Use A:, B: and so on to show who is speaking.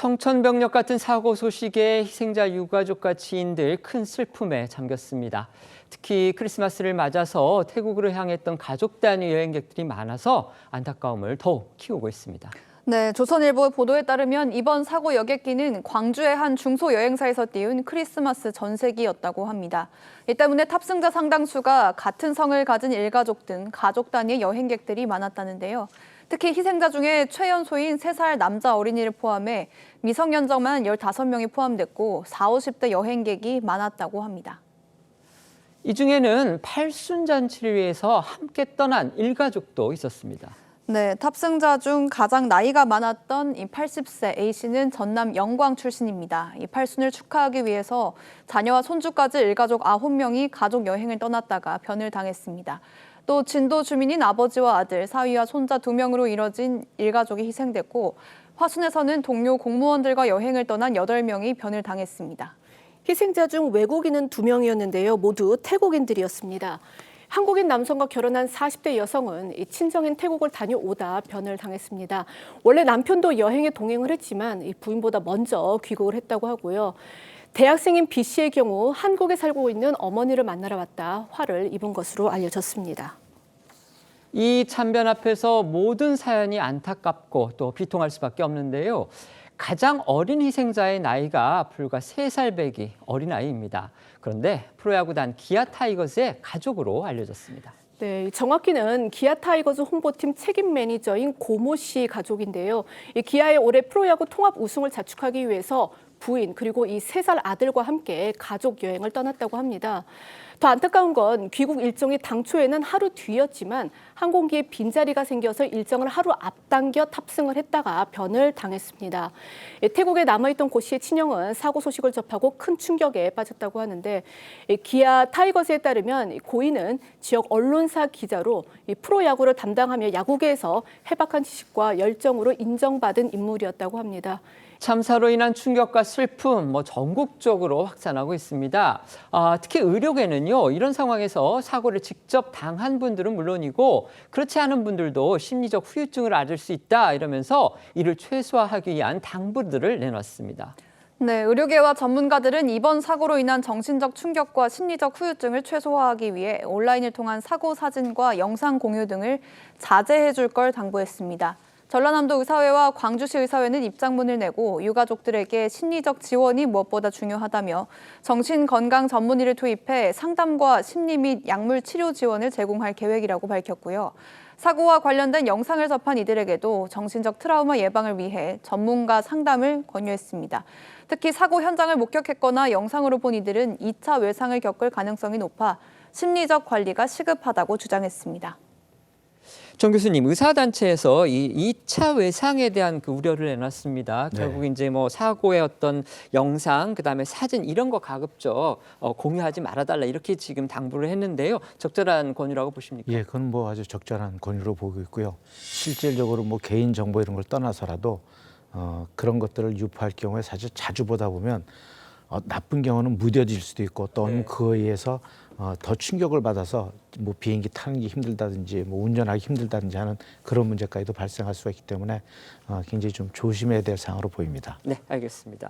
A: 청천벽력 같은 사고 소식에 희생자 유가족과 지인들 큰 슬픔에 잠겼습니다. 특히 크리스마스를 맞아서 태국으로 향했던 가족 단위 여행객들이 많아서 안타까움을 더욱 키우고 있습니다.
B: 네, 조선일보 보도에 따르면 이번 사고 여객기는 광주의 한 중소여행사에서 띄운 크리스마스 전세기였다고 합니다. 이 때문에 탑승자 상당수가 같은 성을 가진 일가족 등 가족 단위의 여행객들이 많았다는데요. 특히 희생자 중에 최연소인 3살 남자 어린이를 포함해 미성년자만 15명이 포함됐고 40, 50대 여행객이 많았다고 합니다.
A: 이 중에는 팔순잔치를 위해서 함께 떠난 일가족도 있었습니다.
B: 네, 탑승자 중 가장 나이가 많았던 이 80세 A씨는 전남 영광 출신입니다. 이 팔순을 축하하기 위해서 자녀와 손주까지 일가족 9명이 가족 여행을 떠났다가 변을 당했습니다. 또 진도 주민인 아버지와 아들, 사위와 손자 2명으로 이뤄진 일가족이 희생됐고 화순에서는 동료 공무원들과 여행을 떠난 8명이 변을 당했습니다.
C: 희생자 중 외국인은 2명이었는데요. 모두 태국인들이었습니다. 한국인 남성과 결혼한 40대 여성은 친정인 태국을 다녀오다 변을 당했습니다. 원래 남편도 여행에 동행을 했지만 부인보다 먼저 귀국을 했다고 하고요. 대학생인 B 씨의 경우 한국에 살고 있는 어머니를 만나러 왔다 화를 입은 것으로 알려졌습니다.
A: 이 참변 앞에서 모든 사연이 안타깝고 또 비통할 수밖에 없는데요. 가장 어린 희생자의 나이가 불과 3살 배기 어린아이입니다. 그런데 프로야구단 기아 타이거즈의 가족으로 알려졌습니다.
C: 네, 정확히는 기아 타이거즈 홍보팀 책임 매니저인 고모 씨 가족인데요. 이 기아의 올해 프로야구 통합 우승을 자축하기 위해서 부인 그리고 이 3살 아들과 함께 가족 여행을 떠났다고 합니다. 더 안타까운 건 귀국 일정이 당초에는 하루 뒤였지만 항공기에 빈자리가 생겨서 일정을 하루 앞당겨 탑승을 했다가 변을 당했습니다. 태국에 남아있던 고 씨의 친형은 사고 소식을 접하고 큰 충격에 빠졌다고 하는데 기아 타이거즈에 따르면 고인은 지역 언론사 기자로 프로야구를 담당하며 야구계에서 해박한 지식과 열정으로 인정받은 인물이었다고 합니다.
A: 참사로 인한 충격과 슬픔 전국적으로 확산하고 있습니다. 특히 의료계는요, 이런 상황에서 사고를 직접 당한 분들은 물론이고 그렇지 않은 분들도 심리적 후유증을 앓을 수 있다 이러면서 이를 최소화하기 위한 당부들을 내놨습니다.
B: 네, 의료계와 전문가들은 이번 사고로 인한 정신적 충격과 심리적 후유증을 최소화하기 위해 온라인을 통한 사고 사진과 영상 공유 등을 자제해 줄 걸 당부했습니다. 전라남도 의사회와 광주시 의사회는 입장문을 내고 유가족들에게 심리적 지원이 무엇보다 중요하다며 정신건강 전문의를 투입해 상담과 심리 및 약물 치료 지원을 제공할 계획이라고 밝혔고요. 사고와 관련된 영상을 접한 이들에게도 정신적 트라우마 예방을 위해 전문가 상담을 권유했습니다. 특히 사고 현장을 목격했거나 영상으로 본 이들은 2차 외상을 겪을 가능성이 높아 심리적 관리가 시급하다고 주장했습니다.
A: 정 교수님, 의사단체에서 이 2차 외상에 대한 그 우려를 내놨습니다.
D: 네.
A: 결국 이제 사고의 어떤 영상, 그다음에 사진 이런 거 가급적 공유하지 말아달라 이렇게 지금 당부를 했는데요. 적절한 권유라고 보십니까?
D: 예, 그건 아주 적절한 권유로 보고 있고요. 실질적으로 개인 정보 이런 걸 떠나서라도 그런 것들을 유포할 경우에 사실 자주 보다 보면 나쁜 경우는 무뎌질 수도 있고 또
A: 네.
D: 그에 의해서 더 충격을 받아서 비행기 타는 게 힘들다든지 운전하기 힘들다든지 하는 그런 문제까지도 발생할 수가 있기 때문에 굉장히 좀 조심해야 될 사항으로 보입니다.
A: 네, 알겠습니다.